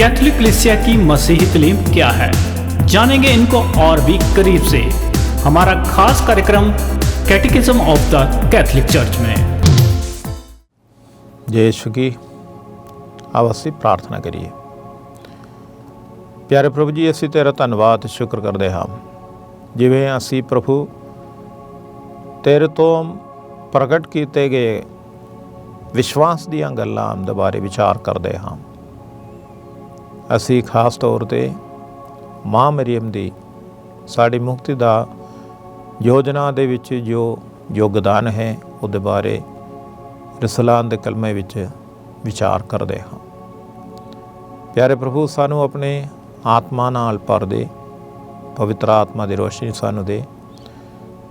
Catholic कलीसिया की मसीही तालीम क्या है, जानेंगे इनको और भी करीब से। हमारा खास कार्यक्रम कैटेकिज्म ऑफ द कैथोलिक चर्च में। जय यीशु की अवश्य प्रार्थना करिए। प्यारे प्रभु जी, ਅਸੀਂ ਤੇਰਾ ਧੰਨਵਾਦ ਸ਼ੁਕਰ ਕਰਦੇ ਹਾਂ, ਜਿਵੇਂ ਅਸੀਂ ਪ੍ਰਭੂ ਤੇਰੇ ਤੋਂ ਪ੍ਰਗਟ ਕੀਤੇ ਗਏ ਵਿਸ਼ਵਾਸ ਦੀਆਂ ਗੱਲਾਂ ਦੇ ਬਾਰੇ ਵਿਚਾਰ ਕਰਦੇ ਹਾਂ। ਅਸੀਂ ਖਾਸ ਤੌਰ 'ਤੇ ਮਾਂ ਮਰੀਮ ਦੀ ਸਾਡੀ ਮੁਕਤੀ ਦਾ ਯੋਜਨਾ ਦੇ ਵਿੱਚ ਜੋ ਯੋਗਦਾਨ ਹੈ ਉਹਦੇ ਬਾਰੇ ਰਸੂਲਾਂ ਦੇ ਕਲਮੇ ਵਿੱਚ ਵਿਚਾਰ ਕਰਦੇ ਹਾਂ। ਪਿਆਰੇ ਪ੍ਰਭੂ, ਸਾਨੂੰ ਆਪਣੇ ਆਤਮਾ ਨਾਲ ਭਰ ਦੇ, ਪਵਿੱਤਰ ਆਤਮਾ ਦੀ ਰੋਸ਼ਨੀ ਸਾਨੂੰ ਦੇ,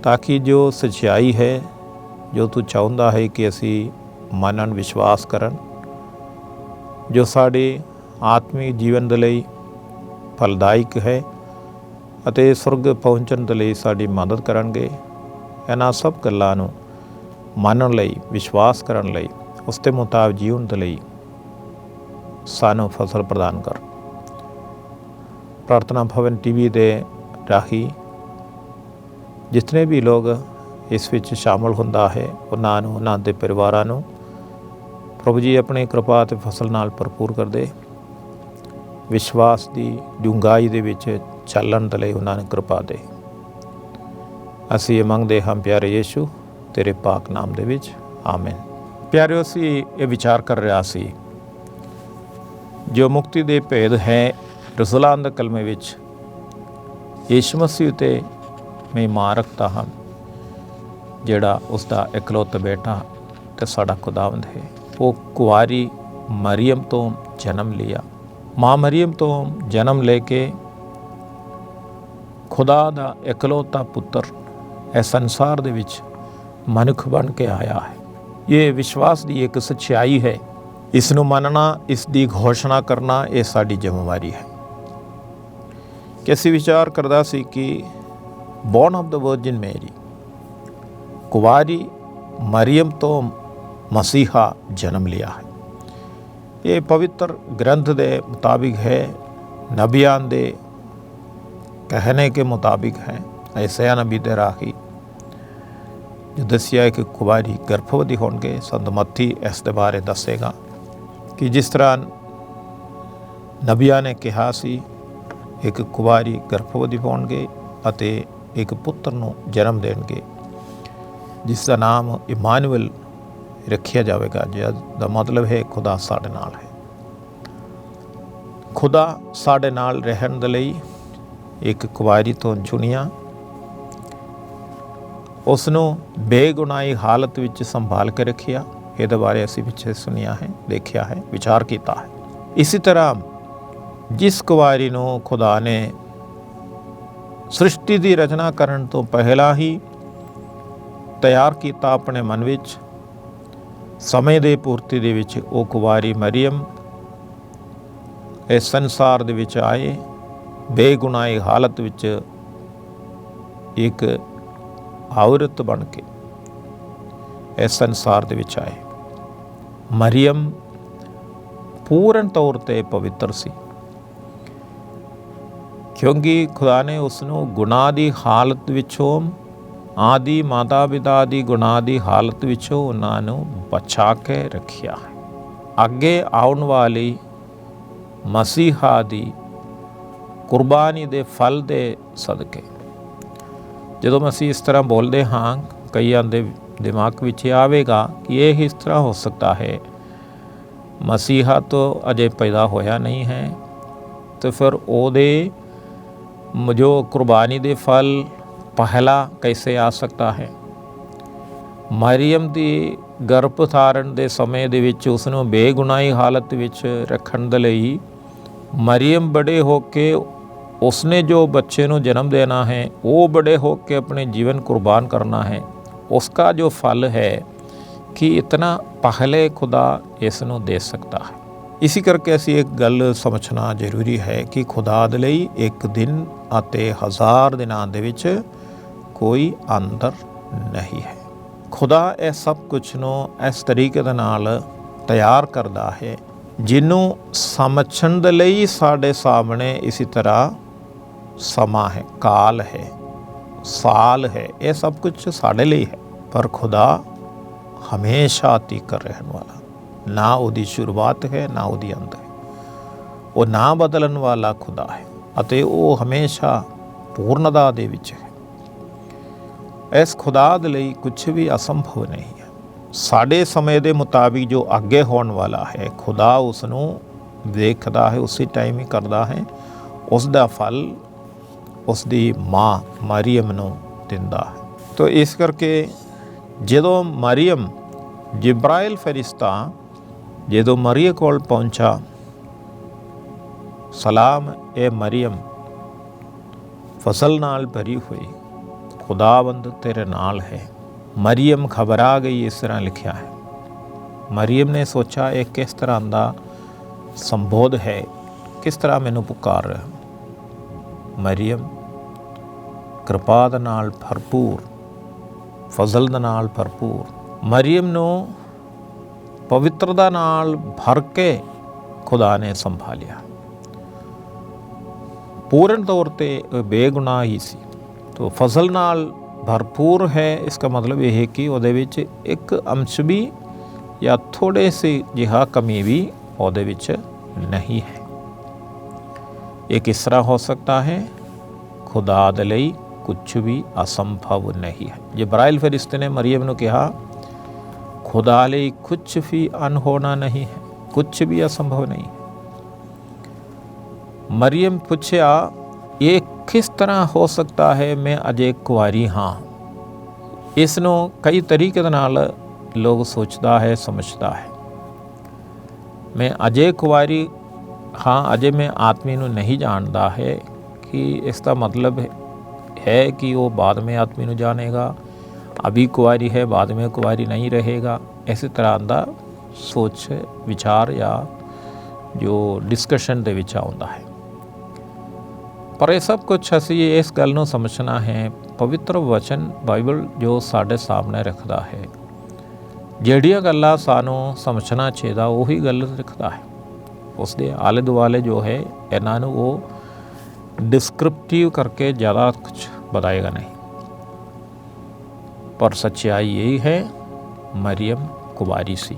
ਤਾਂ ਕਿ ਜੋ ਸੱਚਾਈ ਹੈ, ਜੋ ਤੂੰ ਚਾਹੁੰਦਾ ਹੈ ਕਿ ਅਸੀਂ ਮੰਨਣ, ਵਿਸ਼ਵਾਸ ਕਰਨ, ਜੋ ਸਾਡੇ ਆਤਮਿਕ ਜੀਵਨ ਦੇ ਲਈ ਫਲਦਾਇਕ ਹੈ ਅਤੇ ਸੁਰਗ ਪਹੁੰਚਣ ਦੇ ਲਈ ਸਾਡੀ ਮਦਦ ਕਰਨਗੇ, ਇਹਨਾਂ ਸਭ ਗੱਲਾਂ ਨੂੰ ਮੰਨਣ ਲਈ, ਵਿਸ਼ਵਾਸ ਕਰਨ ਲਈ, ਉਸ ਦੇ ਮੁਤਾਬਿਕ ਜੀਵਨ ਦੇ ਲਈ ਸਾਨੂੰ ਫਸਲ ਪ੍ਰਦਾਨ ਕਰ। ਪ੍ਰਾਰਥਨਾ ਭਵਨ TV ਦੇ ਰਾਹੀਂ ਜਿਤਨੇ ਵੀ ਲੋਕ ਇਸ ਵਿੱਚ ਸ਼ਾਮਲ ਹੁੰਦਾ ਹੈ, ਉਹਨਾਂ ਨੂੰ, ਉਹਨਾਂ ਦੇ ਪਰਿਵਾਰਾਂ ਨੂੰ ਪ੍ਰਭੂ ਜੀ ਆਪਣੀ ਕਿਰਪਾ ਅਤੇ ਫਸਲ ਨਾਲ ਭਰਪੂਰ ਕਰਦੇ, ਵਿਸ਼ਵਾਸ ਦੀ ਡੂੰਘਾਈ ਦੇ ਵਿੱਚ ਚੱਲਣ ਦੇ ਲਈ ਉਹਨਾਂ ਨੂੰ ਕਿਰਪਾ ਦੇ। ਅਸੀਂ ਇਹ ਮੰਗਦੇ ਹਾਂ ਪਿਆਰੇ ਯੀਸ਼ੂ ਤੇਰੇ ਪਾਕ ਨਾਮ ਦੇ ਵਿੱਚ, ਆਮੀਨ। ਪਿਆਰਿਓ, ਅਸੀਂ ਇਹ ਵਿਚਾਰ ਕਰ ਰਿਹਾ ਸੀ ਜੋ ਮੁਕਤੀ ਦੇ ਭੇਦ ਹੈ ਰਸੂਲਾਂ ਦੇ ਕਲਮੇ ਵਿੱਚ ਯੀਸ਼ੂ ਮਸੀਹ ਤੇ ਮੈਂ ਮਾਣ ਰੱਖਦਾ ਹਾਂ, ਜਿਹੜਾ ਉਸਦਾ ਇਕਲੌਤਾ ਬੇਟਾ ਤੇ ਸਾਡਾ ਖੁਦਾਵੰਦ ਹੈ। ਉਹ ਕੁਆਰੀ ਮਰੀਮ ਤੋਂ ਜਨਮ ਲਿਆ, ਮਾਂ ਮਰੀਮ ਤੋਂ ਜਨਮ ਲੈ ਕੇ ਖੁਦਾ ਦਾ ਇਕਲੌਤਾ ਪੁੱਤਰ ਇਸ ਸੰਸਾਰ ਦੇ ਵਿੱਚ ਮਨੁੱਖ ਬਣ ਕੇ ਆਇਆ ਹੈ। ਇਹ ਵਿਸ਼ਵਾਸ ਦੀ ਇੱਕ ਸੱਚਾਈ ਹੈ। ਇਸ ਨੂੰ ਮੰਨਣਾ, ਇਸ ਦੀ ਘੋਸ਼ਣਾ ਕਰਨਾ, ਇਹ ਸਾਡੀ ਜ਼ਿੰਮੇਵਾਰੀ ਹੈ। ਕਿ ਅਸੀਂ ਵਿਚਾਰ ਕਰਦਾ ਸੀ ਕਿ born of the virgin Mary, ਕੁਵਾਰੀ ਮਰੀਮ ਤੋਂ ਮਸੀਹਾ ਜਨਮ ਲਿਆ ਹੈ। ਇਹ ਪਵਿੱਤਰ ਗ੍ਰੰਥ ਦੇ ਮੁਤਾਬਿਕ ਹੈ, ਨਬੀਆਂ ਦੇ ਕਹਿਣੇ ਕੇ ਮੁਤਾਬਿਕ ਹੈ। ਐਸਿਆ ਨਬੀ ਦੇ ਰਾਹੀਂ ਜੋ ਦੱਸਿਆ ਕਿ ਕੁਵਾਰੀ ਗਰਭਵਤੀ ਹੋਣਗੇ। ਸੰਤ ਮੱਤੀ ਇਸ ਦੇ ਬਾਰੇ ਦੱਸੇਗਾ ਕਿ ਜਿਸ ਤਰ੍ਹਾਂ ਨਬੀਆਂ ਨੇ ਕਿਹਾ ਸੀ, ਇੱਕ ਕੁਵਾਰੀ ਗਰਭਵਤੀ ਹੋਣਗੇ ਅਤੇ ਇੱਕ ਪੁੱਤਰ ਨੂੰ ਜਨਮ ਦੇਣਗੇ, ਜਿਸ ਦਾ ਨਾਮ ਇਮਾਨੁਅਲ ਰੱਖਿਆ ਜਾਵੇਗਾ, ਜਿਹਦਾ ਮਤਲਬ ਹੈ ਖੁਦਾ ਸਾਡੇ ਨਾਲ ਹੈ। ਖੁਦਾ ਸਾਡੇ ਨਾਲ ਰਹਿਣ ਦੇ ਲਈ ਇੱਕ ਕੁਵਾਰੀ ਤੋਂ ਚੁਣਿਆ, ਉਸ ਨੂੰ ਬੇਗੁਨਾਹੀ ਹਾਲਤ ਵਿੱਚ ਸੰਭਾਲ ਕੇ ਰੱਖਿਆ। ਇਹਦੇ ਬਾਰੇ ਅਸੀਂ ਪਿੱਛੇ ਸੁਣਿਆ ਹੈ, ਦੇਖਿਆ ਹੈ, ਵਿਚਾਰ ਕੀਤਾ ਹੈ। ਇਸੇ ਤਰ੍ਹਾਂ ਜਿਸ ਕੁਵਾਰੀ ਨੂੰ ਖੁਦਾ ਨੇ ਸ੍ਰਿਸ਼ਟੀ ਦੀ ਰਚਨਾ ਕਰਨ ਤੋਂ ਪਹਿਲਾਂ ਹੀ ਤਿਆਰ ਕੀਤਾ ਆਪਣੇ ਮਨ ਵਿੱਚ, ਸਮੇਂ ਦੇ ਪੂਰਤੀ ਦੇ ਵਿੱਚ ਉਹ ਕੁਵਾਰੀ ਮਰੀਮ ਇਸ ਸੰਸਾਰ ਦੇ ਵਿੱਚ ਆਏ, ਬੇਗੁਨਾਹੀ ਹਾਲਤ ਵਿੱਚ ਇੱਕ ਔਰਤ ਬਣ ਕੇ ਇਸ ਸੰਸਾਰ ਦੇ ਵਿੱਚ ਆਏ। ਮਰੀਮ ਪੂਰਨ ਤੌਰ 'ਤੇ ਪਵਿੱਤਰ ਸੀ, ਕਿਉਂਕਿ ਖੁਦਾ ਨੇ ਉਸ ਨੂੰ ਗੁਨਾਹ ਦੀ ਹਾਲਤ ਵਿੱਚੋਂ, ਆਦਿ ਮਾਤਾ ਪਿਤਾ ਦੀ ਗੁਨਾਹ ਦੀ ਹਾਲਤ ਵਿੱਚੋਂ ਉਹਨਾਂ ਨੂੰ ਬਚਾ ਕੇ ਰੱਖਿਆ ਹੈ। ਅੱਗੇ ਆਉਣ ਵਾਲੀ ਮਸੀਹਾ ਦੀ ਕੁਰਬਾਨੀ ਦੇ ਫਲ ਦੇ ਸਦਕੇ। ਜਦੋਂ ਅਸੀਂ ਇਸ ਤਰ੍ਹਾਂ ਬੋਲਦੇ ਹਾਂ, ਕਈਆਂ ਦੇ ਦਿਮਾਗ ਵਿੱਚ ਆਵੇਗਾ ਕਿ ਇਹ ਇਸ ਤਰ੍ਹਾਂ ਹੋ ਸਕਦਾ ਹੈ, ਮਸੀਹਾ ਤਾਂ ਅਜੇ ਪੈਦਾ ਹੋਇਆ ਨਹੀਂ ਹੈ, तो फिर ਉਹਦੇ जो कुर्बानी ਦੇ फल पहला कैसे आ सकता है। ਮਰੀਅਮ ਦੀ ਗਰਭ ਧਾਰਨ ਦੇ ਸਮੇਂ ਦੇ ਵਿੱਚ ਉਸ ਨੂੰ ਬੇਗੁਨਾਹੀ ਹਾਲਤ ਵਿੱਚ ਰੱਖਣ ਦੇ ਲਈ ਮਰੀਅਮ ਬੜੇ ਹੋ ਕੇ ਉਸਨੇ ਜੋ ਬੱਚੇ ਨੂੰ ਜਨਮ ਦੇਣਾ ਹੈ, ਉਹ ਬੜੇ ਹੋ ਕੇ ਆਪਣੇ ਜੀਵਨ ਕੁਰਬਾਨ ਕਰਨਾ ਹੈ। उसका जो फल है कि इतना पहले खुदा इस ਨੂੰ ਦੇ ਸਕਦਾ ਹੈ। ਇਸੇ ਕਰਕੇ ਅਸੀਂ ਇੱਕ ਗੱਲ ਸਮਝਣਾ ਜ਼ਰੂਰੀ ਹੈ ਕਿ ਖੁਦਾ ਦੇ ਲਈ ਇੱਕ ਦਿਨ ਅਤੇ 1000 ਦਿਨਾਂ ਦੇ ਵਿੱਚ ਕੋਈ ਅੰਤਰ ਨਹੀਂ ਹੈ। ਖੁਦਾ ਇਹ ਸਭ ਕੁਝ ਨੂੰ ਇਸ ਤਰੀਕੇ ਦੇ ਨਾਲ ਤਿਆਰ ਕਰਦਾ ਹੈ ਜਿਹਨੂੰ ਸਮਝਣ ਦੇ ਲਈ ਸਾਡੇ ਸਾਹਮਣੇ ਇਸੇ ਤਰ੍ਹਾਂ ਸਮਾਂ ਹੈ, ਕਾਲ ਹੈ, ਸਾਲ ਹੈ, ਇਹ ਸਭ ਕੁਝ ਸਾਡੇ ਲਈ ਹੈ। ਪਰ ਖੁਦਾ ਹਮੇਸ਼ਾ ਤੀਕਰ ਰਹਿਣ ਵਾਲਾ, ਨਾ ਉਹਦੀ ਸ਼ੁਰੂਆਤ ਹੈ ਨਾ ਉਹਦੀ ਅੰਤ ਹੈ। ਉਹ ਨਾ ਬਦਲਣ ਵਾਲਾ ਖੁਦਾ ਹੈ ਅਤੇ ਉਹ ਹਮੇਸ਼ਾ ਪੂਰਨਤਾ ਦੇ ਵਿੱਚ ਹੈ। ਇਸ ਖੁਦਾ ਦੇ ਲਈ ਕੁਝ ਵੀ ਅਸੰਭਵ ਨਹੀਂ ਹੈ। ਸਾਡੇ ਸਮੇਂ ਦੇ ਮੁਤਾਬਿਕ ਜੋ ਅੱਗੇ ਹੋਣ ਵਾਲਾ ਹੈ, ਖੁਦਾ ਉਸ ਨੂੰ ਦੇਖਦਾ ਹੈ, ਉਸੇ ਟਾਈਮ ਹੀ ਕਰਦਾ ਹੈ। ਉਸ ਦਾ ਫਲ ਉਸ ਦੀ ਮਾਂ ਮਰੀਮ ਨੂੰ ਦਿੰਦਾ ਹੈ। ਤੋ ਇਸ ਕਰਕੇ ਜਦੋਂ ਮਰੀਮ, ਜਿਬਰਾਇਲ ਫਰਿਸ਼ਤਾ ਜਦੋਂ ਮਰੀਮ ਕੋਲ ਪਹੁੰਚਾ, ਸਲਾਮ ਏ ਮਰੀਮ, ਫਜ਼ਲ ਨਾਲ ਭਰੀ ਹੋਈ, ਖੁਦਾਵੰਦ ਤੇਰੇ ਨਾਲ ਹੈ। ਮਰੀਮ ਘਬਰਾ ਗਈ, ਇਸ ਤਰ੍ਹਾਂ ਲਿਖਿਆ ਹੈ। ਮਰੀਮ ਨੇ ਸੋਚਾ ਇਹ ਕਿਸ ਤਰ੍ਹਾਂ ਦਾ ਸੰਬੋਧ ਹੈ, ਕਿਸ ਤਰ੍ਹਾਂ ਮੈਨੂੰ ਪੁਕਾਰ ਰਿਹਾ। ਮਰੀਮ ਕਿਰਪਾ ਦੇ ਨਾਲ ਭਰਪੂਰ, ਫਜ਼ਲ ਦੇ ਨਾਲ ਭਰਪੂਰ, ਮਰੀਮ ਨੂੰ ਪਵਿੱਤਰਤਾ ਨਾਲ ਭਰ ਕੇ ਖੁਦਾ ਨੇ ਸੰਭਾਲਿਆ। ਪੂਰਨ ਤੌਰ ਤੇ ਬੇਗੁਨਾਹ ਹੀ ਸੀ। ਤੋ ਫਜ਼ਲ ਨਾਲ ਭਰਪੂਰ ਹੈ, ਇਸका ਮਤਲਬ ਇਹ ਹੈ ਕਿ ਉਹਦੇ ਵਿੱਚ ਇੱਕ ਅੰਸ਼ ਵੀ ਜਾਂ ਥੋੜੇ ਸੀ ਜਿਹਾ ਕਮੀ ਵੀ ਉਹਦੇ ਵਿੱਚ ਨਹੀਂ ਹੈ। ਇਹ ਕਿਸ ਤਰ੍ਹਾਂ ਹੋ ਸਕਦਾ ਹੈ? ਖੁਦਾ ਦੇ ਲਈ ਕੁਝ ਵੀ ਅਸੰਭਵ ਨਹੀਂ ਹੈ। ਜਿਬਰਾਇਲ ਫਰਿਸ਼ਤੇ ਨੇ ਮਰੀਮ ਨੂੰ ਕਿਹਾ, ਖੁਦਾ ਲਈ ਕੁਝ ਵੀ ਅਨਹੋਣਾ ਨਹੀਂ ਹੈ, ਕੁਝ ਵੀ ਅਸੰਭਵ ਨਹੀਂ ਹੈ। ਮਰੀਮ ਪੁੱਛਿਆ, ਇਹ ਕਿਸ ਤਰ੍ਹਾਂ ਹੋ ਸਕਦਾ ਹੈ, ਮੈਂ ਅਜੇ ਕੁਆਰੀ ਹਾਂ। ਇਸ ਨੂੰ ਕਈ ਤਰੀਕੇ ਦੇ ਨਾਲ ਲੋਕ ਸੋਚਦਾ ਹੈ, ਸਮਝਦਾ ਹੈ। ਮੈਂ ਅਜੇ ਕੁਆਰੀ ਹਾਂ, ਅਜੇ ਮੈਂ ਆਦਮੀ ਨੂੰ ਨਹੀਂ ਜਾਣਦਾ ਹੈ ਕਿ ਇਸ ਦਾ ਮਤਲਬ है कि वो बाद में आदमी ਨੂੰ ਜਾਣੇਗਾ, अभी कुआरी है बाद में कुआरी नहीं रहेगा। इसी तरह ਦਾ ਸੋਚ ਵਿਚਾਰ ਜਾਂ ਜੋ ਡਿਸਕਸ਼ਨ ਦੇ ਵਿੱਚ ਆਉਂਦਾ ਹੈ। ਪਰ ਇਹ ਸਭ ਕੁਝ ਅਸੀਂ ਇਸ ਗੱਲ ਨੂੰ ਸਮਝਣਾ ਹੈ, ਪਵਿੱਤਰ ਵਚਨ ਬਾਈਬਲ ਜੋ ਸਾਡੇ ਸਾਹਮਣੇ ਰੱਖਦਾ ਹੈ, ਜਿਹੜੀਆਂ ਗੱਲਾਂ ਸਾਨੂੰ ਸਮਝਣਾ ਚਾਹੀਦਾ ਉਹੀ ਗੱਲ ਰੱਖਦਾ ਹੈ। ਉਸ ਦੇ ਆਲੇ ਦੁਆਲੇ ਜੋ ਹੈ ਇਹਨਾਂ ਨੂੰ ਉਹ डिस्क्रिप्टिव करके ज़्यादा कुछ बताएगा नहीं। पर सच्चाई यही है, मरियम कुवारी सी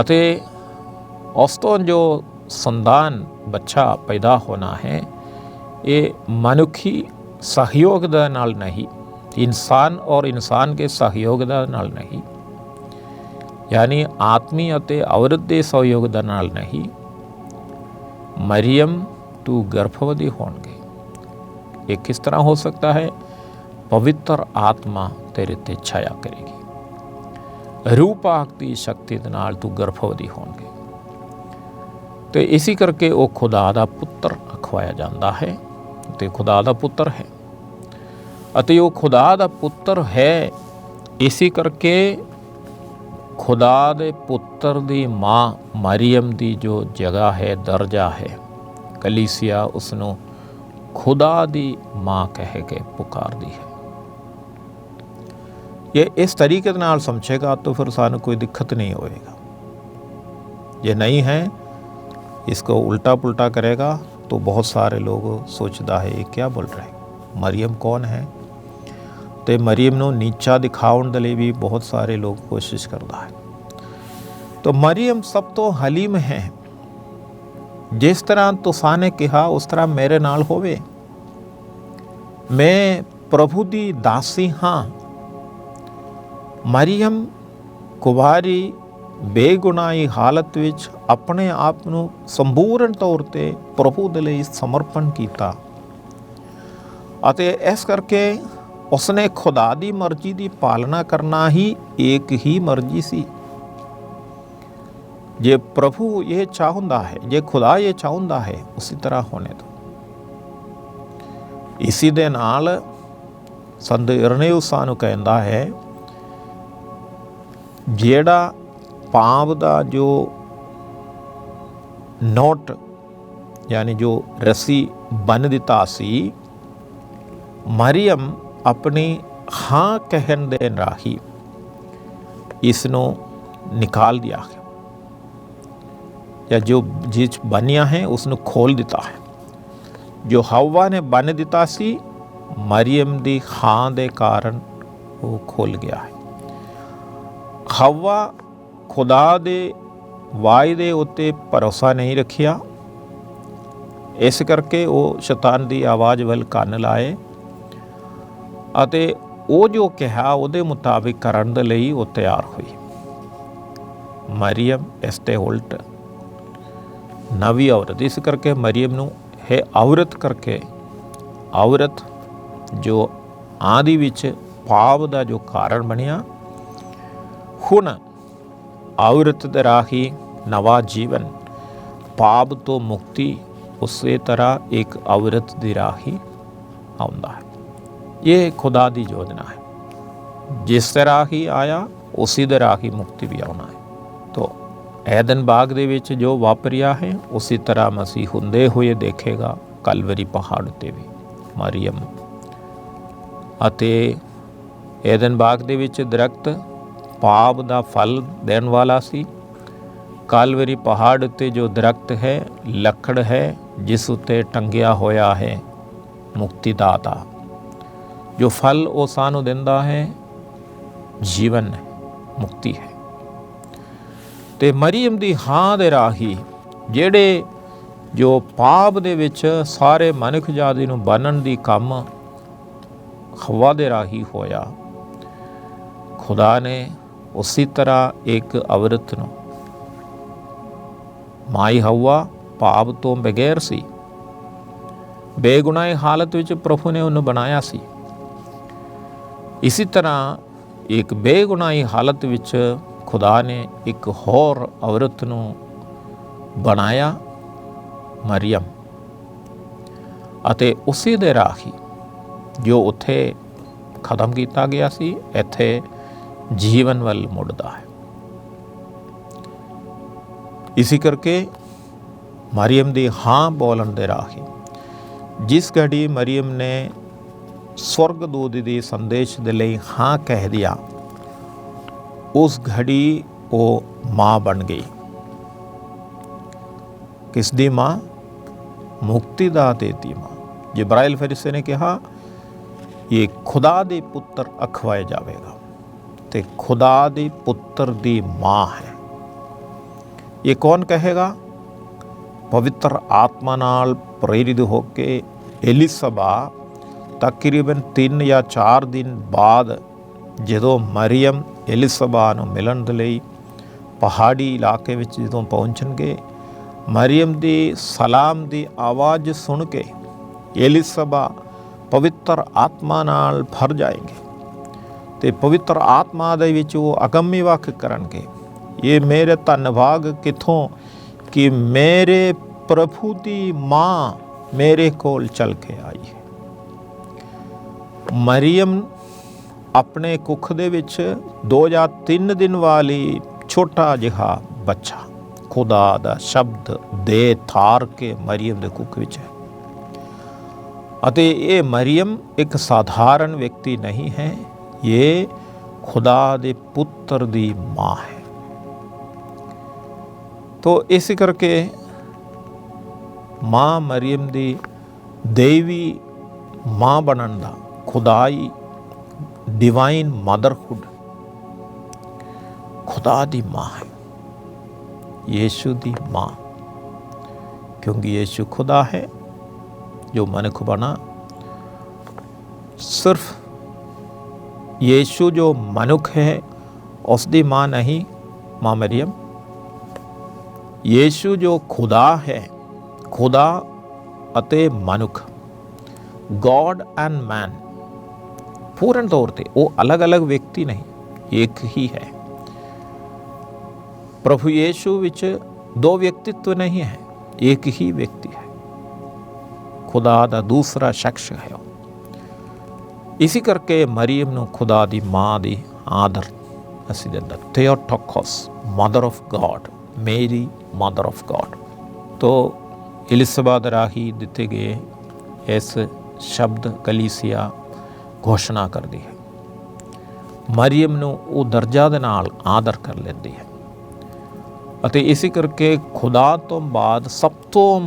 ਅਤੇ ਉਸ ਤੋਂ ਜੋ ਸੰਤਾਨ ਬੱਚਾ ਪੈਦਾ ਹੋਣਾ ਹੈ, ਇਹ ਮਨੁੱਖੀ ਸਹਿਯੋਗ ਦੇ ਨਾਲ ਨਹੀਂ, ਇਨਸਾਨ ਔਰ ਇਨਸਾਨ ਕੇ ਸਹਿਯੋਗ ਦੇ ਨਾਲ ਨਹੀਂ, ਯਾਨੀ ਆਦਮੀ ਅਤੇ ਔਰਤ ਦੇ ਸਹਿਯੋਗ ਦੇ ਨਾਲ ਨਹੀਂ। ਮਰੀਮ तू गर्भवती होंगे। ये किस तरह हो सकता है? पवित्र आत्मा तेरे ते छाया करेगी, रूपाक की शक्ति दे नाल तू गर्भवती होंगे। तो इसी करके वो खुदा दा पुत्र अखवाया जाता है, तो खुदा दा पुत्र है। अते वो खुदा दा पुत्र है, इसी करके खुदा दे पुत्र दी माँ मरियम दी जो जगह है, दर्जा है, कलीसिया उसनों खुदा दी माँ कह के पुकारदी है। ये इस तरीके नाल समझेगा तो फिर सानू कोई दिक्कत नहीं होएगा। ये नहीं है, इसको उल्टा पुल्टा करेगा तो बहुत सारे लोग सोचता है ये क्या बोल रहे, मरियम कौन है। तो मरियम नूं नीचा दिखाउण दे लई भी बहुत सारे लोग कोशिश करता है। तो मरियम सब तो हलीम है। जिस तरह तुसां ने कहा उस तरह मेरे नाल होवे। मैं प्रभु दी दासी हाँ। मरियम कुवारी बेगुनाही हालत विच अपने आप नूं संपूर्ण तौर ते प्रभु दे लई समर्पण कीता अते इस करके उसने खुदा दी मर्जी दी पालना करना ही एक ही मर्जी सी। जे प्रभु ये चाहुंदा है, जे खुदा ये चाहुंदा है, उसी तरह होने दो। इसी दे नाल संत इरनेउस सानू कहंदा है, जेड़ा पाप दा जो नोट यानी जो रस्सी बन दिता सी, मरियम अपनी हाँ कहन दे राही इसनों निकाल दिया। ਜਾਂ ਜੋ ਜਿਸ ਬਣਿਆ ਹੈ ਉਸ ਨੂੰ ਖੋਲ ਦਿੱਤਾ ਹੈ। ਜੋ ਹਵਾ ਨੇ ਬੰਨ ਦਿੱਤਾ ਸੀ, ਮਰੀਅਮ ਦੀ ਹਾਂ ਦੇ ਕਾਰਨ ਉਹ ਖੁੱਲ ਗਿਆ ਹੈ। ਹਵਾ ਖੁਦਾ ਦੇ ਵਾਅਦੇ ਉੱਤੇ ਭਰੋਸਾ ਨਹੀਂ ਰੱਖਿਆ, ਇਸ ਕਰਕੇ ਉਹ ਸ਼ੈਤਾਨ ਦੀ ਆਵਾਜ਼ ਵੱਲ ਕੰਨ ਲਾਏ ਅਤੇ ਉਹ ਜੋ ਕਿਹਾ ਉਹਦੇ ਮੁਤਾਬਿਕ ਕਰਨ ਦੇ ਲਈ ਉਹ ਤਿਆਰ ਹੋਈ। ਮਰੀਅਮ ਇਸ ਤੇ ਉਲਟ ਨਵੀਂ ਔਰਤ, ਇਸ ਕਰਕੇ ਮਰੀਅਮ ਨੂੰ ਹੈ ਔਰਤ ਕਰਕੇ, ਔਰਤ ਜੋ ਆਦਿ ਵਿੱਚ ਪਾਪ ਦਾ ਜੋ ਕਾਰਨ ਬਣਿਆ, ਹੁਣ ਔਰਤ ਦੇ ਰਾਹੀਂ ਨਵਾਂ ਜੀਵਨ, ਪਾਪ ਤੋਂ ਮੁਕਤੀ ਉਸੇ ਤਰ੍ਹਾਂ ਇੱਕ ਔਰਤ ਦੀ ਰਾਹੀਂ ਆਉਂਦਾ ਹੈ। ਇਹ ਖੁਦਾ ਦੀ ਯੋਜਨਾ ਹੈ, ਜਿਸ ਤਰ੍ਹਾਂ ਹੀ ਆਇਆ ਉਸੇ ਦੇ ਰਾਹੀਂ ਮੁਕਤੀ ਵੀ ਆਉਣਾ ਹੈ। ਤੋ ਐਦਨ ਬਾਗ ਦੇ ਵਿੱਚ ਜੋ ਵਾਪਰਿਆ ਹੈ ਉਸੇ ਤਰ੍ਹਾਂ ਮਸੀਹ ਹੁੰਦੇ ਹੋਏ ਦੇਖੇਗਾ ਕਲਵਰੀ ਪਹਾੜ ਉੱਤੇ ਵੀ। ਮਰੀਅਮ ਅਤੇ ਐਦਨ ਬਾਗ ਦੇ ਵਿੱਚ ਦਰਖਤ ਪਾਪ ਦਾ ਫਲ ਦੇਣ ਵਾਲਾ ਸੀ। ਕਲਵਰੀ ਪਹਾੜ ਉੱਤੇ ਜੋ ਦਰਖਤ ਹੈ, ਲੱਕੜ ਹੈ ਜਿਸ ਉੱਤੇ ਟੰਗਿਆ ਹੋਇਆ ਹੈ ਮੁਕਤੀ ਦਾਤਾ, ਜੋ ਫਲ ਉਹ ਸਾਨੂੰ ਦਿੰਦਾ ਹੈ ਜੀਵਨ ਹੈ, ਮੁਕਤੀ ਹੈ। ਤੇ ਮਰੀਅਮ ਦੀ ਹਾਂ ਦੇ ਰਾਹੀਂ ਜਿਹੜੇ ਜੋ ਪਾਪ ਦੇ ਵਿੱਚ ਸਾਰੇ ਮਨੁੱਖ ਜਾਤੀ ਨੂੰ ਬੰਨਣ ਦੀ ਕੰਮ ਹਵਾ ਦੇ ਰਾਹੀਂ ਹੋਇਆ, ਖੁਦਾ ਨੇ ਉਸੇ ਤਰ੍ਹਾਂ ਇੱਕ ਔਰਤ ਨੂੰ, ਮਾਈ ਹਵਾ ਪਾਪ ਤੋਂ ਬਗੈਰ ਸੀ, ਬੇਗੁਨਾਹ ਹਾਲਤ ਵਿੱਚ ਪ੍ਰਭੂ ਨੇ ਉਹਨੂੰ ਬਣਾਇਆ ਸੀ। ਇਸੇ ਤਰ੍ਹਾਂ ਇੱਕ ਬੇਗੁਨਾਹੀ ਹਾਲਤ ਵਿੱਚ ਖੁਦਾ ਨੇ ਇੱਕ ਹੋਰ ਔਰਤ ਨੂੰ ਬਣਾਇਆ, ਮਰੀਅਮ, ਅਤੇ ਉਸੇ ਦੇ ਰਾਹੀਂ ਜੋ ਉੱਥੇ ਖਤਮ ਕੀਤਾ ਗਿਆ ਸੀ, ਇੱਥੇ ਜੀਵਨ ਵੱਲ ਮੁੜਦਾ ਹੈ। ਇਸੇ ਕਰਕੇ ਮਰੀਅਮ ਦੀ ਹਾਂ ਬੋਲਣ ਦੇ ਰਾਹੀਂ, ਜਿਸ ਘੜੀ ਮਰੀਅਮ ਨੇ ਸਵਰਗਦੂਤ ਦੇ ਸੰਦੇਸ਼ ਦੇ ਲਈ ਹਾਂ ਕਹਿ ਦਿਆ, ਉਸ ਘੜੀ ਉਹ ਮਾਂ ਬਣ ਗਈ। ਕਿਸ ਦੀ ਮਾਂ? ਮੁਕਤੀ ਦਾਤੇ ਦੀ ਮਾਂ। ਜਿਬਰਾਇਲ ਫਰਿਸ਼ਤੇ ਨੇ ਕਿਹਾ ਇਹ ਖੁਦਾ ਦੇ ਪੁੱਤਰ ਅਖਵਾਏ ਜਾਵੇਗਾ, ਤੇ ਖੁਦਾ ਦੇ ਪੁੱਤਰ ਦੀ ਮਾਂ ਹੈ। ਇਹ ਕੌਣ ਕਹੇਗਾ? ਪਵਿੱਤਰ ਆਤਮਾ ਨਾਲ ਪ੍ਰੇਰਿਤ ਹੋ ਕੇ ਐਲਿਸਬਾ ਤਕਰੀਬਨ 3 ਜਾਂ 4 ਦਿਨ ਬਾਅਦ ਜਦੋਂ ਮਰੀਅਮ ਐਲਿਸਬਾ ਨੂੰ ਮਿਲਣ ਦੇ ਲਈ ਪਹਾੜੀ ਇਲਾਕੇ ਵਿੱਚ ਜਦੋਂ ਪਹੁੰਚਣਗੇ, ਮਰੀਅਮ ਦੀ ਸਲਾਮ ਦੀ ਆਵਾਜ਼ ਸੁਣ ਕੇ ਐਲਿਸਬਾ ਪਵਿੱਤਰ ਆਤਮਾ ਨਾਲ ਭਰ ਜਾਏਗੇ ਤੇ ਪਵਿੱਤਰ ਆਤਮਾ ਦੇ ਵਿੱਚ ਉਹ ਅਗੰਮੀ ਵਾਕ ਕਰਨਗੇ, ਇਹ ਮੇਰੇ ਧੰਨਵਾਦ ਕਿੱਥੋਂ ਕਿ ਮੇਰੇ ਪ੍ਰਭੂ ਦੀ ਮਾਂ ਮੇਰੇ ਕੋਲ ਚੱਲ ਕੇ ਆਈ ਹੈ। ਮਰੀਅਮ ਆਪਣੇ ਕੁੱਖ ਦੇ ਵਿੱਚ 2 ਜਾਂ 3 ਦਿਨ ਵਾਲੀ ਛੋਟਾ ਜਿਹਾ ਬੱਚਾ, ਖੁਦਾ ਦਾ ਸ਼ਬਦ ਦੇ ਥਾਰ ਕੇ ਮਰੀਅਮ ਦੇ ਕੁੱਖ ਵਿੱਚ ਹੈ। ਅਤੇ ਇਹ ਮਰੀਅਮ ਇੱਕ ਸਾਧਾਰਨ ਵਿਅਕਤੀ ਨਹੀਂ ਹੈ, ਇਹ ਖੁਦਾ ਦੇ ਪੁੱਤਰ ਦੀ ਮਾਂ ਹੈ। ਤੋ ਇਸ ਕਰਕੇ ਮਾਂ ਮਰੀਅਮ ਦੀ ਦੇਵੀ ਮਾਂ ਬਣਨ ਦਾ, ਖੁਦਾਈ ਡਿਵਾਈਨ ਮਦਰਹੁੱਡ, ਖੁਦਾ ਦੀ ਮਾਂ ਹੈ, ਯीशु ਦੀ माँ, क्योंकि यीशु खुदा है जो मनुख बना। सिर्फ यीशु जो मनुख है उसकी माँ नहीं माँ मरियम, यीशु जो खुदा है, खुदा ਅਤੇ ਮਨੁੱਖ, गॉड एंड मैन, पूर्ण तौर पर वो अलग अलग व्यक्ति नहीं, एक ही है। प्रभु यीशु विच 2 व्यक्तित्व नहीं है, एक ही व्यक्ति है, खुदा दा दूसरा शख्स है। इसी करके मरियम नूं खुदा दी मां दी आदर असीं दिंदा, थियोटोकोस, मदर ऑफ गॉड, मेरी मदर ऑफ गॉड। तो एलिसबा दे राही दिते गए इस शब्द कलीसिया घोषणा करदी है, मरियम नूं वो दर्जा दे नाल आदर कर लैंदी है ਅਤੇ ਇਸੇ ਕਰਕੇ ਖੁਦਾ ਤੋਂ ਬਾਅਦ ਸਭ ਤੋਂ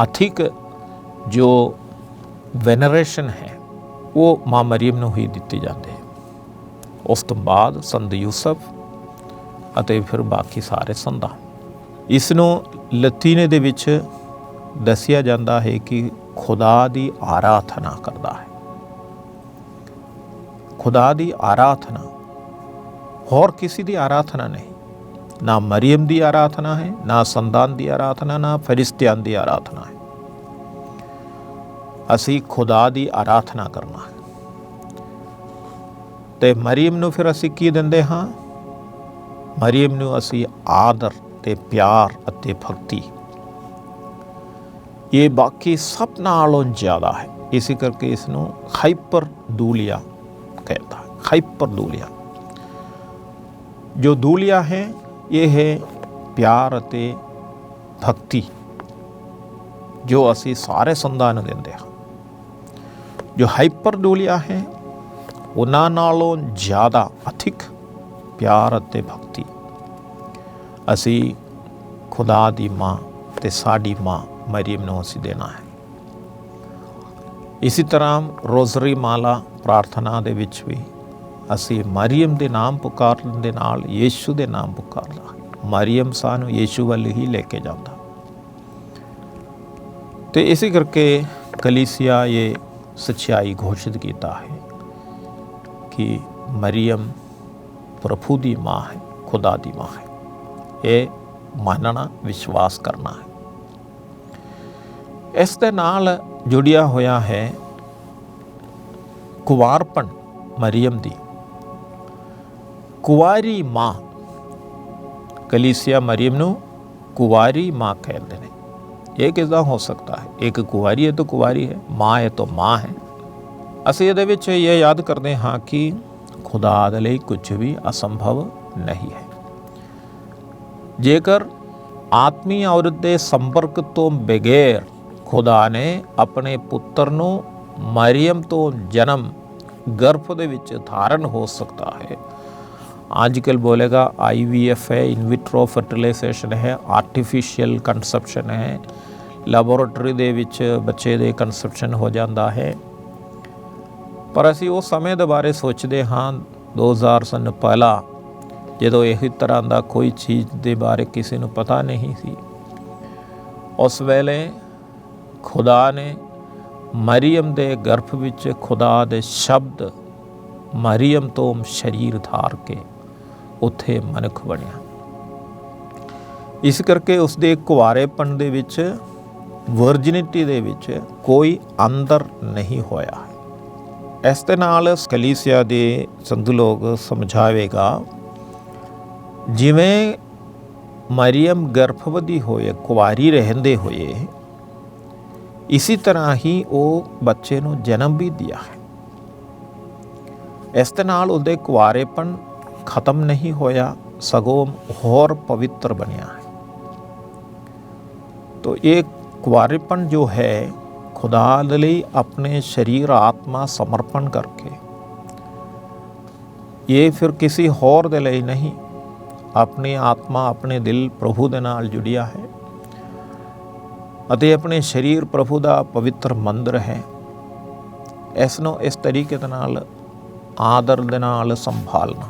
ਅਧਿਕ ਜੋ ਵੈਨਰੇਸ਼ਨ ਹੈ ਉਹ ਮਾਂ ਮਰੀਮ ਨੂੰ ਹੀ ਦਿੱਤੀ ਜਾਂਦੀ ਹੈ। ਉਸ ਤੋਂ ਬਾਅਦ ਸੰਤ ਯੂਸਫ ਅਤੇ ਫਿਰ ਬਾਕੀ ਸਾਰੇ ਸੰਤਾਂ। ਇਸ ਨੂੰ ਲਤੀਨੇ ਦੇ ਵਿੱਚ ਦੱਸਿਆ ਜਾਂਦਾ ਹੈ ਕਿ ਖੁਦਾ ਦੀ ਆਰਾਧਨਾ ਕਰਦਾ ਹੈ। ਖੁਦਾ ਦੀ ਆਰਾਧਨਾ, ਹੋਰ ਕਿਸੇ ਦੀ ਆਰਾਧਨਾ ਨਹੀਂ। ਨਾ ਮਰੀਮ ਦੀ ਆਰਾਧਨਾ ਹੈ, ਨਾ ਸੰਤਾਨ ਦੀ ਆਰਾਧਨਾ, ਨਾ ਫਰਿਸ਼ਤਿਆਂ ਦੀ ਆਰਾਧਨਾ ਹੈ। ਅਸੀਂ ਖੁਦਾ ਦੀ ਆਰਾਧਨਾ ਕਰਨਾ ਹੈ। ਤੇ ਮਰੀਮ ਨੂੰ ਫਿਰ ਅਸੀਂ ਕੀ ਦਿੰਦੇ ਹਾਂ? ਮਰੀਮ ਨੂੰ ਅਸੀਂ ਆਦਰ ਤੇ ਪਿਆਰ ਅਤੇ ਭਗਤੀ, ਇਹ ਬਾਕੀ ਸਭ ਨਾਲੋਂ ਜ਼ਿਆਦਾ ਹੈ। ਇਸੇ ਕਰਕੇ ਇਸ ਨੂੰ ਹਾਈਪਰ ਦੂਲੀਆ कहता है। हाइपर दूलिया, जो दूलिया है ये है प्यार ਅਤੇ भक्ति जो ਅਸੀਂ ਸਾਰੇ ਸੰਤਾਂ ਨੂੰ ਦਿੰਦੇ ਹਾਂ। ਜੋ ਹਾਈਪਰ ਦੂਲੀਆ ਹੈ ਉਹਨਾਂ ਨਾਲੋਂ ਜ਼ਿਆਦਾ ਅਧਿਕ ਪਿਆਰ ਅਤੇ ਭਗਤੀ ਅਸੀਂ ਖੁਦਾ ਦੀ ਮਾਂ ਤੇ ਸਾਡੀ ਮਾਂ ਮਰੀਮ ਨੂੰ ਅਸੀਂ ਦੇਣਾ ਹੈ। ਇਸੇ ਤਰ੍ਹਾਂ ਰੋਜ਼ਰੀ ਮਾਲਾ ਪ੍ਰਾਰਥਨਾ ਦੇ ਵਿੱਚ ਵੀ ਅਸੀਂ ਮਰੀਮ ਦੇ ਨਾਮ ਪੁਕਾਰਨ ਦੇ ਨਾਲ ਯੇਸ਼ੂ ਦੇ ਨਾਮ ਪੁਕਾਰਦਾ ਹੈ। ਮਰੀਮ ਸਾਨੂੰ ਯੇਸ਼ੂ ਵੱਲ ਹੀ ਲੈ ਕੇ ਜਾਂਦਾ। ਤੇ ਇਸੇ ਕਰਕੇ ਕਲੀਸਿਆ ਇਹ ਸੱਚਾਈ ਘੋਸ਼ਿਤ ਕੀਤਾ ਹੈ ਕਿ ਮਰੀਮ ਪ੍ਰਭੂ ਦੀ ਮਾਂ ਹੈ, ਖੁਦਾ ਦੀ ਮਾਂ ਹੈ। ਇਹ ਮੰਨਣਾ, ਵਿਸ਼ਵਾਸ ਕਰਨਾ ਹੈ। ਇਸ ਦੇ ਨਾਲ ਜੁੜਿਆ ਹੋਇਆ ਹੈ ਕੁਵਾਰਪਣ ਮਰੀਮ ਦੀ। ਕੁਵਾਰੀ ਮਾਂ, ਕਲੀਸਿਆ ਮਰੀਮ ਨੂੰ ਕੁਵਾਰੀ ਮਾਂ ਕਹਿੰਦੇ ਨੇ। ਇਹ ਕਿੱਦਾਂ ਹੋ ਸਕਦਾ ਹੈ? ਇੱਕ ਕੁਵਾਰੀ ਹੈ ਤਾਂ ਕੁਵਾਰੀ ਹੈ, ਮਾਂ ਹੈ ਤਾਂ ਮਾਂ ਹੈ। ਅਸੀਂ ਇਹਦੇ ਵਿੱਚ ਇਹ ਯਾਦ ਕਰਦੇ ਹਾਂ ਕਿ ਖੁਦਾ ਦੇ ਲਈ ਕੁਝ ਵੀ ਅਸੰਭਵ ਨਹੀਂ ਹੈ। ਜੇਕਰ ਆਤਮੀ ਔਰਤ ਦੇ ਸੰਪਰਕ ਤੋਂ ਬਗੈਰ ਖੁਦਾ ਨੇ ਆਪਣੇ ਪੁੱਤਰ ਨੂੰ ਮਰੀਮ ਤੋਂ ਜਨਮ ਗਰਭ ਦੇ ਵਿੱਚ ਧਾਰਨ ਹੋ ਸਕਦਾ ਹੈ। ਅੱਜ ਕੱਲ੍ਹ ਬੋਲੇਗਾ IVF ਹੈ, ਇਨ ਵਿਟਰੋ ਫਰਟੀਲਾਈਜ਼ੇਸ਼ਨ ਹੈ, ਆਰਟੀਫਿਸ਼ੀਅਲ ਕੰਸੈਪਸ਼ਨ ਹੈ, ਲੈਬੋਰੇਟਰੀ ਦੇ ਵਿੱਚ ਬੱਚੇ ਦੇ ਕੰਸੈਪਸ਼ਨ ਹੋ ਜਾਂਦਾ ਹੈ। ਪਰ ਅਸੀਂ ਉਸ ਸਮੇਂ ਦੇ ਬਾਰੇ ਸੋਚਦੇ ਹਾਂ 2000 ਸਾਲ ਪਹਿਲਾਂ, ਜਦੋਂ ਇਹੀ ਤਰ੍ਹਾਂ ਦਾ ਕੋਈ ਚੀਜ਼ ਦੇ ਬਾਰੇ ਕਿਸੇ ਨੂੰ ਪਤਾ ਨਹੀਂ ਸੀ। ਉਸ ਵੇਲੇ ਖੁਦਾ ਨੇ ਮਰੀਮ ਦੇ ਗਰਭ ਵਿੱਚ ਖੁਦਾ ਦੇ ਸ਼ਬਦ ਮਰੀਮ ਤੋਂ ਸਰੀਰ ਧਾਰ ਕੇ ਉੱਥੇ ਮਨੁੱਖ ਬਣਿਆ। ਇਸ ਕਰਕੇ ਉਸਦੇ ਕੁਆਰੇਪਣ ਦੇ ਵਿੱਚ, ਵਰਜਿਨਿਟੀ ਦੇ ਵਿੱਚ ਕੋਈ ਅੰਦਰ ਨਹੀਂ ਹੋਇਆ। ਇਸ ਦੇ ਨਾਲ ਕਲੀਸਿਆ ਦੇ ਸੰਤ ਲੋਕ ਸਮਝਾਵੇਗਾ, ਜਿਵੇਂ ਮਰੀਮ ਗਰਭਵਤੀ ਹੋਏ, ਕੁਆਰੀ ਰਹਿੰਦੇ ਹੋਏ, ਇਸੀ ਤਰ੍ਹਾਂ ਹੀ ਉਹ ਬੱਚੇ ਨੂੰ ਜਨਮ ਵੀ ਦਿਆ ਹੈ। ਇਸ ਦੇ ਨਾਲ ਉਹਦੇ ਕੁਆਰੇਪਣ ਖਤਮ ਨਹੀਂ ਹੋਇਆ, ਸਗੋਂ ਹੋਰ ਪਵਿੱਤਰ ਬਣਿਆ ਹੈ। तो ये कुंवारेपन जो है खुदा दे लई अपने शरीर आत्मा समर्पण करके, ये फिर किसी होर दे लई नहीं, अपनी आत्मा अपने दिल प्रभु दे नाल जुड़िया है ਅਤੇ ਆਪਣੇ ਸਰੀਰ ਪ੍ਰਭੂ ਦਾ ਪਵਿੱਤਰ ਮੰਦਰ ਹੈ। ਇਸ ਨੂੰ ਇਸ ਤਰੀਕੇ ਦੇ ਨਾਲ ਆਦਰ ਦੇ ਨਾਲ ਸੰਭਾਲਣਾ,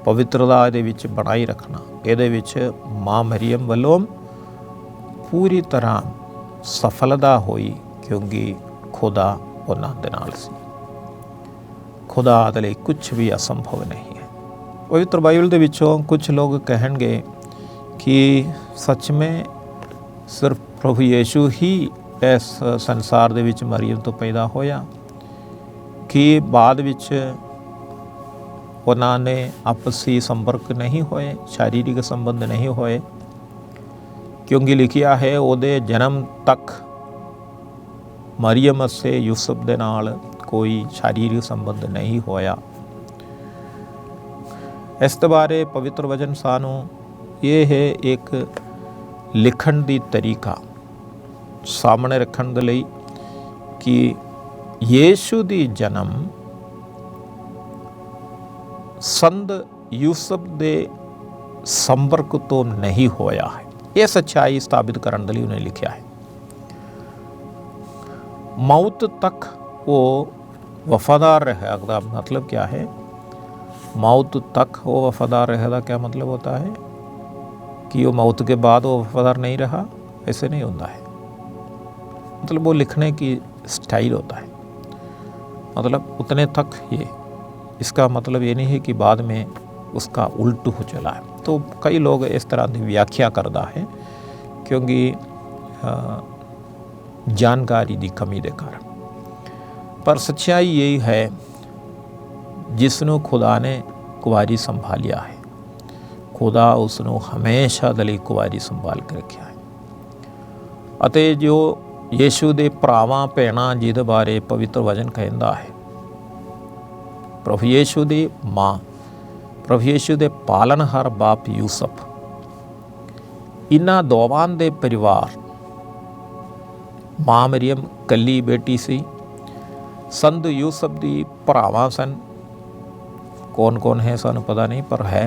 ਪਵਿੱਤਰਤਾ ਇਹਦੇ ਵਿੱਚ ਬਣਾਈ ਰੱਖਣਾ, ਇਹਦੇ ਵਿੱਚ ਮਾਂ ਮਰੀਮ ਵੱਲੋਂ ਪੂਰੀ ਤਰ੍ਹਾਂ ਸਫਲਤਾ ਹੋਈ, ਕਿਉਂਕਿ ਖੁਦਾ ਉਹਨਾਂ ਦੇ ਨਾਲ ਸੀ। ਖੁਦਾ ਦੇ ਲਈ ਕੁਝ ਵੀ ਅਸੰਭਵ ਨਹੀਂ ਹੈ। ਪਵਿੱਤਰ ਬਾਈਬਲ ਦੇ ਵਿੱਚੋਂ ਕੁਝ ਲੋਕ ਕਹਿਣਗੇ ਕਿ ਸੱਚ ਵਿੱਚ ਸਿਰਫ ਪ੍ਰਭੂ ਯੇਸ਼ੂ ਹੀ ਇਸ ਸੰਸਾਰ ਦੇ ਵਿੱਚ ਮਰੀਮ ਤੋਂ ਪੈਦਾ ਹੋਇਆ, ਕਿ ਬਾਅਦ ਵਿੱਚ ਉਹਨਾਂ ਨੇ ਆਪਸੀ ਸੰਪਰਕ ਨਹੀਂ ਹੋਏ, शारीरिक ਸੰਬੰਧ ਨਹੀਂ ਹੋਏ, ਕਿਉਂਕਿ ਲਿਖਿਆ ਹੈ ਉਹਦੇ ਜਨਮ ਤੱਕ ਮਰੀਮ ਅਤੇ ਯੂਸਫ ਦੇ ਨਾਲ ਕੋਈ शारीरिक ਸੰਬੰਧ ਨਹੀਂ ਹੋਇਆ। ਇਸ ਦੇ ਬਾਰੇ ਪਵਿੱਤਰ ਵਚਨ ਸਾਨੂੰ ਇਹ ਹੈ ਇੱਕ ਲਿਖਣ ਦੀ ਤਰੀਕਾ ਸਾਹਮਣੇ ਰੱਖਣ ਦੇ ਲਈ ਕਿ ਯੇਸ਼ੂ ਦੀ ਜਨਮ ਸੰਤ ਯੂਸਫ ਦੇ ਸੰਪਰਕ ਤੋਂ ਨਹੀਂ ਹੋਇਆ ਹੈ। ਇਹ ਸੱਚਾਈ ਸਥਾਪਿਤ ਕਰਨ ਦੇ ਲਈ ਉਹਨੇ ਲਿਖਿਆ ਹੈ। मौत तक वो वफादार रहा का मतलब क्या है? मौत तक वो वफादार रहा का क्या मतलब होता है कि वो मौत के बाद वो वफादार नहीं रहा? ऐसे नहीं होता है। मतलब वो लिखने की स्टाइल होता है, मतलब उतने तक ये, इसका मतलब ये नहीं है कि बाद में उसका उल्ट हो चला है। तो कई लोग इस तरह की व्याख्या करता है क्योंकि जानकारी की कमी के कारण। पर सच्चाई यही है, जिसनों खुदा ने कुवारी संभालिया है, खुदा उसनों हमेशा दली कुवारी संभाल के रखा है। अते जो यीशु दे भरावां भैणां जिहदे बारे पवित्र वचन कहता है, प्रभु यीशु दी माँ, प्रभु यीशु दे पालनहार बाप यूसुफ, इन्हां दोवां दे परिवार, माँ मरियम कली बेटी सी, संत यूसुफ दी भरावां सन। कौन कौन है सानू पता नहीं, पर है।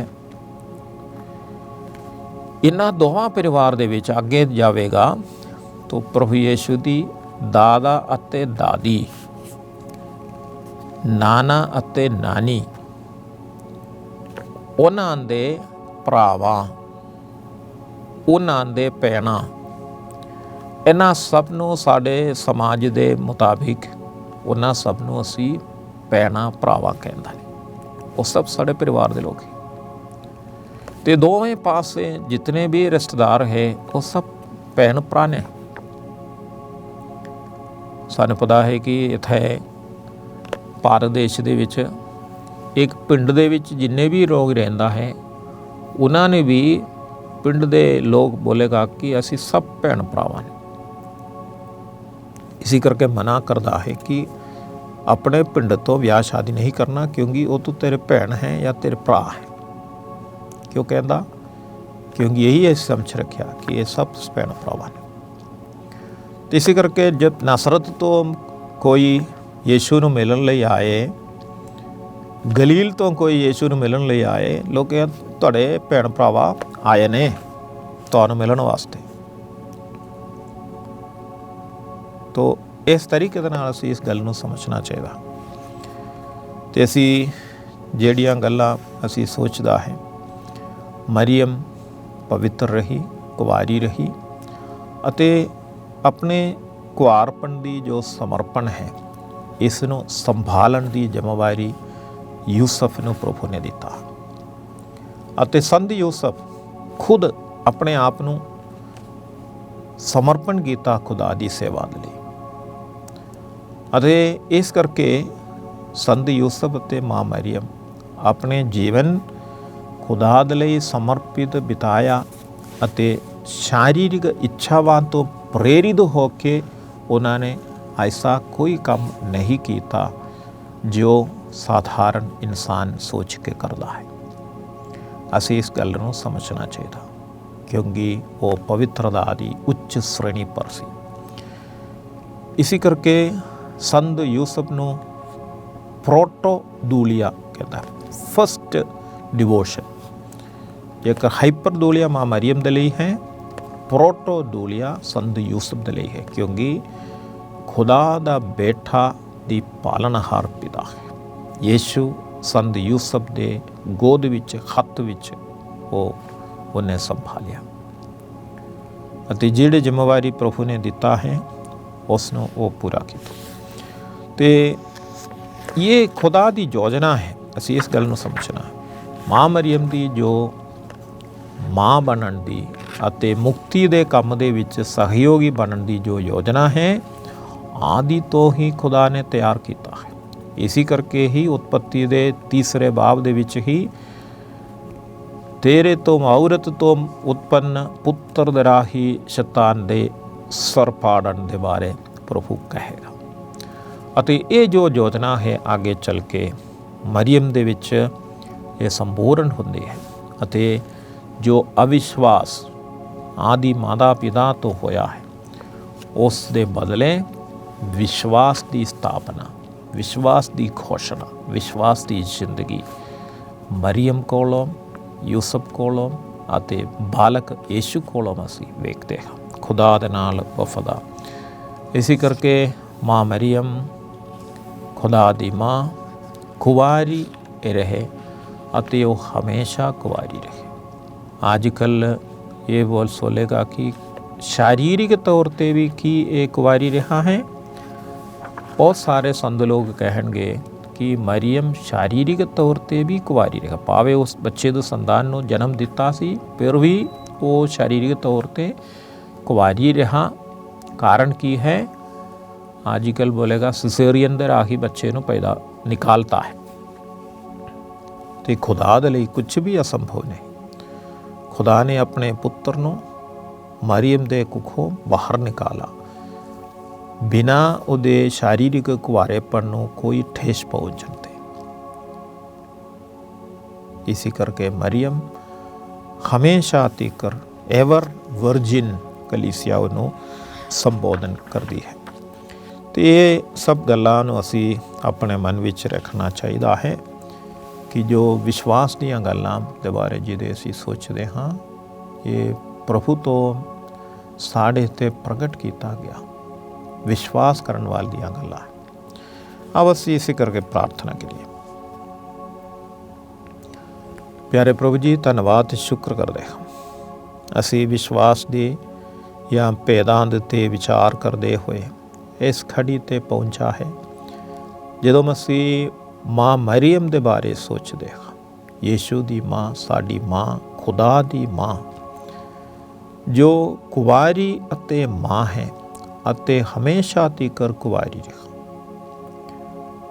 इन्हां दोवां परिवार दे विच अगे जावेगा तो प्रभु यीशु दी दादा अते दादी, नाना अते नानी, उन्हां दे भरावां, उन्हां दे भैणां, इन्हां सब नूं साडे समाज दे मुताबिक उन्हां सब नूं असीं भैणां भरावां कहंदा है। वो सब साडे परिवार दे लोग हैं। ते दोवें पासे जितने भी रिश्तेदार है वो सब भैण भरा ने। सानूं पता है कि इत्थे भारत देश दे विच एक पिंड दे विच जिन्ने भी लोग रहिंदा है, उन्हां ने भी पिंड दे लोग बोलेगा कि असीं सब भैण भरावां ने। इसी करके मना करता है कि अपने पिंड तो ब्याह शादी नहीं करना, क्योंकि वो तो तेरे भैन है या तेरे भरा है। क्यों कहता? क्योंकि यही है समझ रखा कि ये सब भैन भरावां ने। तो इसी करके जब नासरत तो कोई यीशु नूं मिलन लई आए, गलील तो कोई यीशु नूं मिलन लई आए, लोग कहते तुहाडे भैन भरावा आए ने तुहानूं मिलन वास्ते। तो इस तरीके दे नाल असीं इस गल नूं समझना चाहिए। ते असीं जिहड़ियां गल्लां असीं सोचदा है, मरियम पवित्र रही, कुवारी रही, अते अपने कुआरपन दी जो समर्पण है इस नूं संभालण दी जिम्मेवारी यूसुफ नूं प्रभु ने दिता। अते संत यूसुफ खुद अपने आप नूं समर्पण कीता खुदा दी सेवा दे लई। अते इस करके संत यूसुफ अते माँ मरियम अपने जीवन खुदा दे लई समर्पित बिताया अते शारीरिक इच्छावां तो प्रेरित होके उन्होंने ऐसा कोई काम नहीं किया जो साधारण इंसान सोच के करता है। असीं इस गल नूं समझना चाहिए, क्योंकि वो पवित्रता दी उच्च श्रेणी पर सी। इसी करके संत यूसुफ नूं प्रोटोदूलिया कहता है, फर्स्ट डिवोशन। एक हाइपरदूलिया माँ मरियम दे लई है, प्रोटोदूलिया संत यूसुफ दे लई है, क्योंकि खुदा दा बेटा दी पालनहार पिता है। यीशु संत यूसुफ दे गोद विच हत्थ विच वो उन्हें संभालिया अते जिहड़ी जिम्मेवारी प्रभु ने दिता है उसनों वो पूरा किया। तो ये खुदा दी योजना है, असीं इस गल नूं समझना है। माँ मरियम दी जो माँ बनन दी अते मुक्ति दे काम दे विच सहयोगी बनन दी जो योजना है, आदि तो ही खुदा ने तैयार किया है। इसी करके ही उत्पत्ति दे 3 बाब दे विच ही तेरे तो औरत तो उत्पन्न पुत्र दे राही शैतान दे सर फाड़न दे बारे प्रभु कहेगा। अते ये जो योजना है आगे चल के मरियम दे विच ये संपूर्ण होंदी है। अते जो अविश्वास आदि माता पिता तो होया है, उस दे बदले विश्वास की स्थापना, विश्वास की घोषणा, विश्वास की जिंदगी मरियम कोलों ਯੂਸਫ ਕੋਲੋਂ ਅਤੇ ਬਾਲਕ ਯੀਸ਼ੂ ਕੋਲੋਂ ਅਸੀਂ ਵੇਖਦੇ ਹਾਂ। ਖੁਦਾ ਦੇ ਨਾਲ ਵਫਾਦਾਰ, ਇਸੇ ਕਰਕੇ ਮਾਂ ਮਰੀਅਮ ਖੁਦਾ ਦੀ ਮਾਂ ਕੁਵਾਰੀ ਰਹੇ ਅਤੇ ਉਹ ਹਮੇਸ਼ਾ ਕੁਵਾਰੀ ਰਹੇ। ਅੱਜ ਕੱਲ੍ਹ ਇਹ ਬੋਲ ਸੋਲੇਗਾ ਕਿ शारीरिक तौर पर भी की ये कुवारी रहा है। बहुत सारे संत लोग कहणगे कि मरियम शारीरिक तौर पर भी कुवारी रहा, भावें उस बच्चे दे संतान नूं जन्म दिता सी फिर भी वो शारीरिक तौर पर कुवारी रहा। कारण की है? आजकल बोलेगा सिसेरियन दे राही बच्चे नूं पैदा निकालता है, तो खुदा दे लई कुछ भी असंभव नहीं। खुदा ने अपने पुत्र नूं मरियम दे कुखों बाहर निकाला बिना उहदे शारीरिक कुवारेपन नूं कोई ठेस पहुंचण दे। इसी करके मरियम हमेशा तिकर एवर वर्जिन कलीसिया नूं संबोधन करती है। तो ये सब गल्लां नूं असीं अपने मन विच रखना चाहिए है कि जो विश्वास दीयां गल्लां दे बारे जिहदे असीं सोचदे हां, ये प्रभु तो साढ़े ते प्रगट किया गया विश्वास करने वाली दियां गल्लां। अब असीं इसे करके प्रार्थना करिए। प्यारे प्रभु जी, धन्नवाद ते शुक्र करदे हां असीं विश्वास दे या भेदां दे ते विचार करदे होए इस खड़ी ते पहुंचा है जदों असीं मां मरियम दे बारे सोचदे हां। यीशु दी मां, साडी मां, खुदा दी मां जो कुवारी अते मां है अते हमेशा तिकर कुवारी रहा।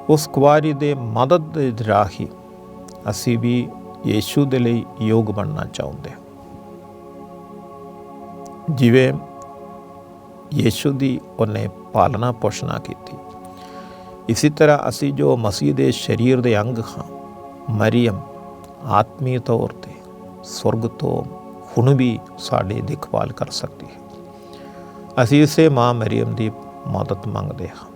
उस कुवारी दे मदद दे राही असी भी यीशु दे लई योग बनना चाहुंदे। जिवें यीशु दी उन्हें पालना पोषणा की, इसी तरह असी जो मसीह दे शरीर दे अंग हाँ, मरियम आत्मीय तौर ते सुरग तो हुण भी साड़ी देखभाल कर सकती है। असी इसे मां मरियम की मदद मंगते हाँ।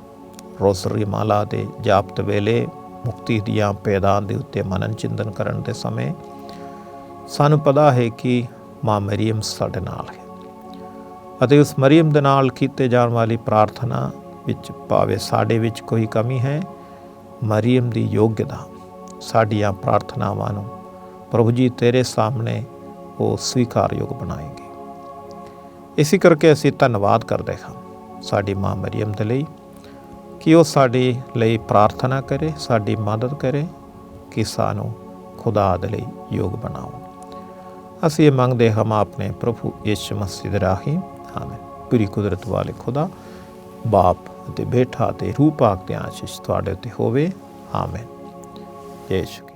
रोसरी माला दे जापत वेले मुक्ति दियां पैदां दे उत्ते मनन चिंतन करन दे समय सानू पता है कि मां मरियम साडे नाल है अते उस मरियम दे नाल कीते जाण वाली प्रार्थना विच भावें साडे विच कोई कमी है, मरियम दी योग्यता साडियां प्रार्थनावां नूं प्रभु जी तेरे सामने वो स्वीकारयोग बनाएंगे। इसी करके असीं धन्नवाद करते हाँ साडी मां मरियम दे लई कि वो साडी लई प्रार्थना करे, साडी मदद करे कि सानू खुदा दे लई योग बनाओ। असीं ये मंगदे हम अपने प्रभु यीशु मसीह दे राही। आमीन। पूरी कुदरत वाले खुदा बाप अते बेटा अते रूह पाक दी आशीष तुहाडे उत्ते होवे। आमीन। यीशु